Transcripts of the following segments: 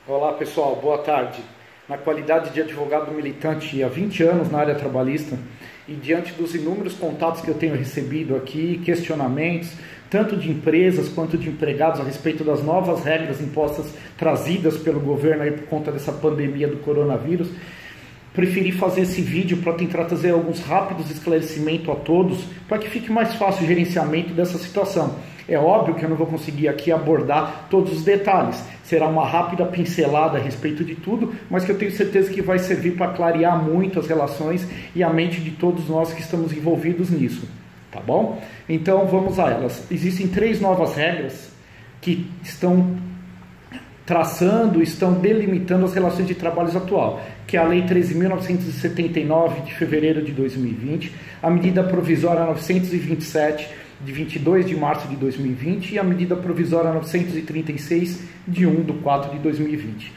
Olá pessoal, boa tarde. Na qualidade de advogado militante há 20 anos na área trabalhista e diante dos inúmeros contatos que eu tenho recebido aqui, questionamentos, tanto de empresas quanto de empregados a respeito das novas regras impostas, trazidas pelo governo aí por conta dessa pandemia do coronavírus, preferi fazer esse vídeo para tentar trazer alguns rápidos esclarecimentos a todos, para que fique mais fácil o gerenciamento dessa situação. É óbvio que eu não vou conseguir aqui abordar todos os detalhes, será uma rápida pincelada a respeito de tudo, mas que eu tenho certeza que vai servir para clarear muito as relações e a mente de todos nós que estamos envolvidos nisso, tá bom? Então vamos a elas. Existem 3 novas regras que estão traçando, estão delimitando as relações de trabalho atual, que é a Lei 13.979 de fevereiro de 2020, a medida provisória 927 de 22 de março de 2020 e a medida provisória 936 de 1/4 de 2020.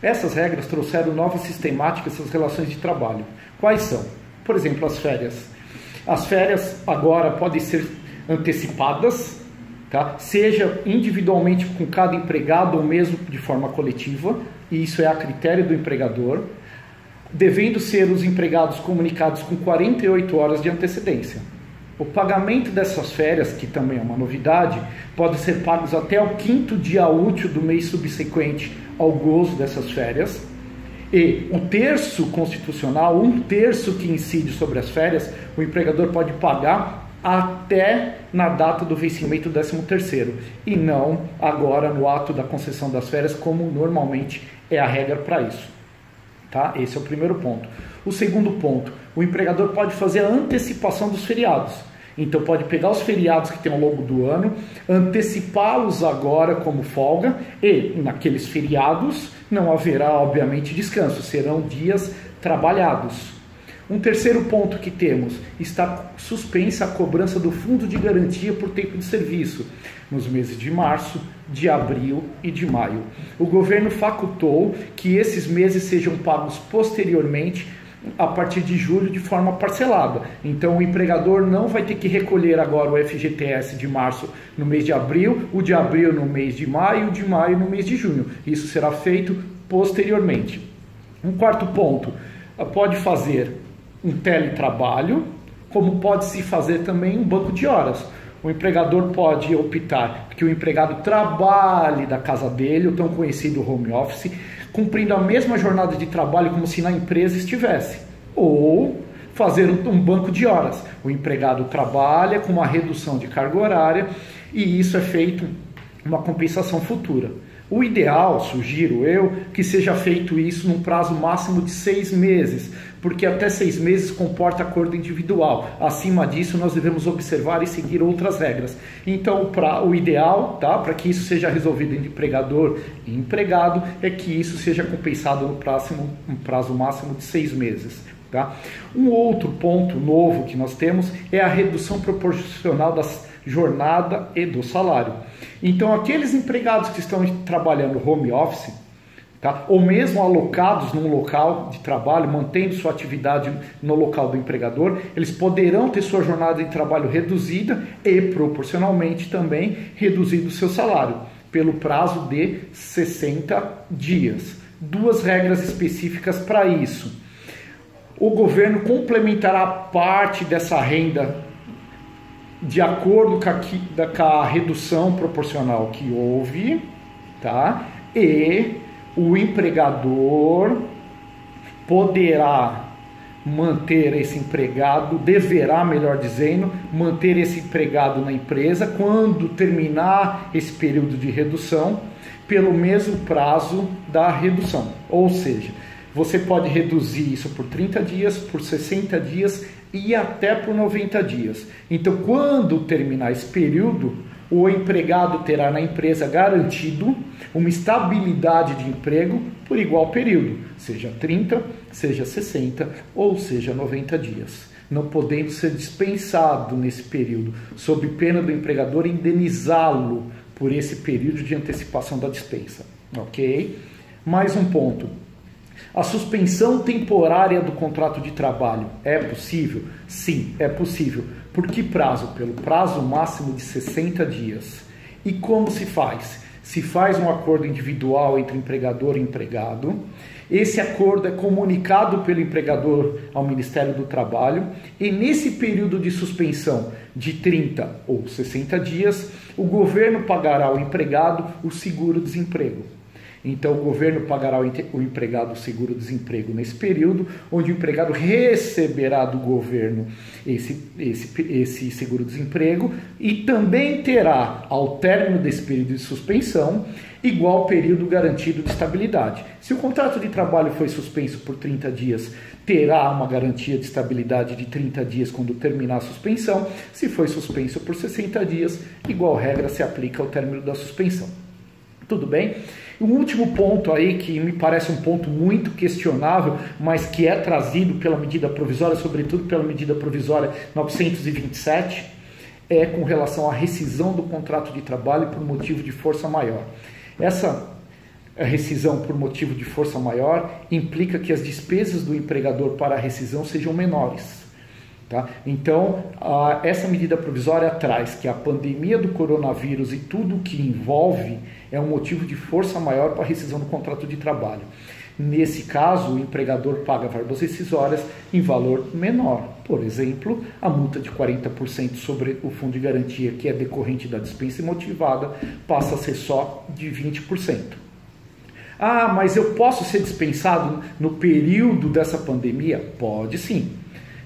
Essas regras trouxeram novas sistemáticas às relações de trabalho. Quais são? Por exemplo, as férias. As férias agora podem ser antecipadas, tá? Seja individualmente com cada empregado ou mesmo de forma coletiva, e isso é a critério do empregador, devendo ser os empregados comunicados com 48 horas de antecedência. O pagamento dessas férias, que também é uma novidade, pode ser pagos até o 5º dia útil do mês subsequente ao gozo dessas férias. E o terço constitucional, 1/3 que incide sobre as férias, o empregador pode pagar até na data do vencimento do 13º, e não agora no ato da concessão das férias, como normalmente é a regra para isso. Tá? Esse é o primeiro ponto. O segundo ponto, o empregador pode fazer a antecipação dos feriados. Então pode pegar os feriados que tem ao longo do ano, antecipá-los agora como folga, e naqueles feriados não haverá, obviamente, descanso, serão dias trabalhados. Um terceiro ponto que temos, está suspensa a cobrança do fundo de garantia por tempo de serviço, nos meses de março, de abril e de maio. O governo facultou que esses meses sejam pagos posteriormente, a partir de julho, de forma parcelada. Então o empregador não vai ter que recolher agora o FGTS de março no mês de abril, o de abril no mês de maio, o de maio no mês de junho. Isso será feito posteriormente. Um quarto ponto, pode fazer um teletrabalho, como pode-se fazer também um banco de horas. O empregador pode optar que o empregado trabalhe da casa dele, o tão conhecido home office, cumprindo a mesma jornada de trabalho como se na empresa estivesse. Ou fazer um banco de horas. O empregado trabalha com uma redução de carga horária e isso é feito uma compensação futura. O ideal, sugiro eu, que seja feito isso num prazo máximo de 6 meses, porque até 6 meses comporta acordo individual. Acima disso, nós devemos observar e seguir outras regras. Então, o ideal, tá, para que isso seja resolvido entre empregador e empregado, é que isso seja compensado no prazo máximo de 6 meses. Tá? Um outro ponto novo que nós temos é a redução proporcional das jornada e do salário. Então aqueles empregados que estão trabalhando home office, tá, ou mesmo alocados num local de trabalho, mantendo sua atividade no local do empregador, eles poderão ter sua jornada de trabalho reduzida e proporcionalmente também reduzido o seu salário, pelo prazo de 60 dias. 2 regras específicas para isso. O governo complementará parte dessa renda de acordo com a redução proporcional que houve, tá? E o empregador poderá manter esse empregado, deverá, melhor dizendo, manter esse empregado na empresa quando terminar esse período de redução, pelo mesmo prazo da redução. Ou seja, você pode reduzir isso por 30 dias, por 60 dias e até por 90 dias. Então, quando terminar esse período, o empregado terá na empresa garantido uma estabilidade de emprego por igual período, seja 30, seja 60 ou seja 90 dias, não podendo ser dispensado nesse período, sob pena do empregador indenizá-lo por esse período de antecipação da dispensa. Ok? Mais um ponto. A suspensão temporária do contrato de trabalho é possível? Sim, é possível. Por que prazo? Pelo prazo máximo de 60 dias. E como se faz? se faz um acordo individual entre empregador e empregado. Esse acordo é comunicado pelo empregador ao Ministério do Trabalho e nesse período de suspensão de 30 ou 60 dias, o governo pagará ao empregado o seguro-desemprego. Então, o governo pagará o empregado o seguro-desemprego nesse período, onde o empregado receberá do governo esse seguro-desemprego e também terá, ao término desse período de suspensão, igual período garantido de estabilidade. Se o contrato de trabalho foi suspenso por 30 dias, terá uma garantia de estabilidade de 30 dias quando terminar a suspensão. Se foi suspenso por 60 dias, igual regra se aplica ao término da suspensão. Tudo bem? Um último ponto aí que me parece um ponto muito questionável, mas que é trazido pela medida provisória, sobretudo pela medida provisória 927, é com relação à rescisão do contrato de trabalho por motivo de força maior. Essa rescisão por motivo de força maior implica que as despesas do empregador para a rescisão sejam menores. Tá? Então, essa medida provisória traz que a pandemia do coronavírus e tudo o que envolve é um motivo de força maior para a rescisão do contrato de trabalho. Nesse caso, o empregador paga verbas rescisórias em valor menor. Por exemplo, a multa de 40% sobre o fundo de garantia, que é decorrente da dispensa imotivada, passa a ser só de 20%. Ah, mas eu posso ser dispensado no período dessa pandemia? Pode sim.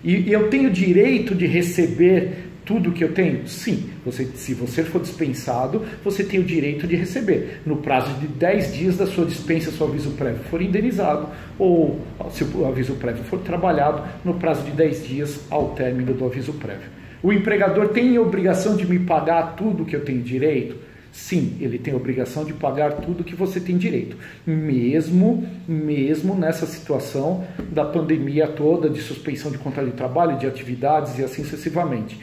E eu tenho direito de receber tudo que eu tenho? Sim. Se você for dispensado, você tem o direito de receber. No prazo de 10 dias da sua dispensa, se o aviso prévio for indenizado, ou se o aviso prévio for trabalhado, no prazo de 10 dias ao término do aviso prévio. O empregador tem a obrigação de me pagar tudo que eu tenho direito? Sim, ele tem a obrigação de pagar tudo que você tem direito, mesmo nessa situação da pandemia toda, de suspensão de contrato de trabalho, de atividades e assim sucessivamente.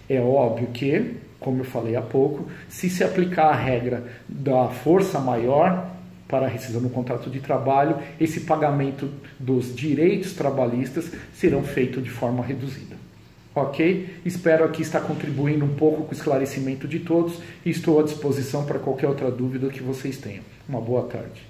É óbvio que, como eu falei há pouco, se aplicar a regra da força maior para a rescisão do contrato de trabalho, esse pagamento dos direitos trabalhistas serão feitos de forma reduzida. Ok? Espero aqui estar contribuindo um pouco com o esclarecimento de todos e estou à disposição para qualquer outra dúvida que vocês tenham. Uma boa tarde.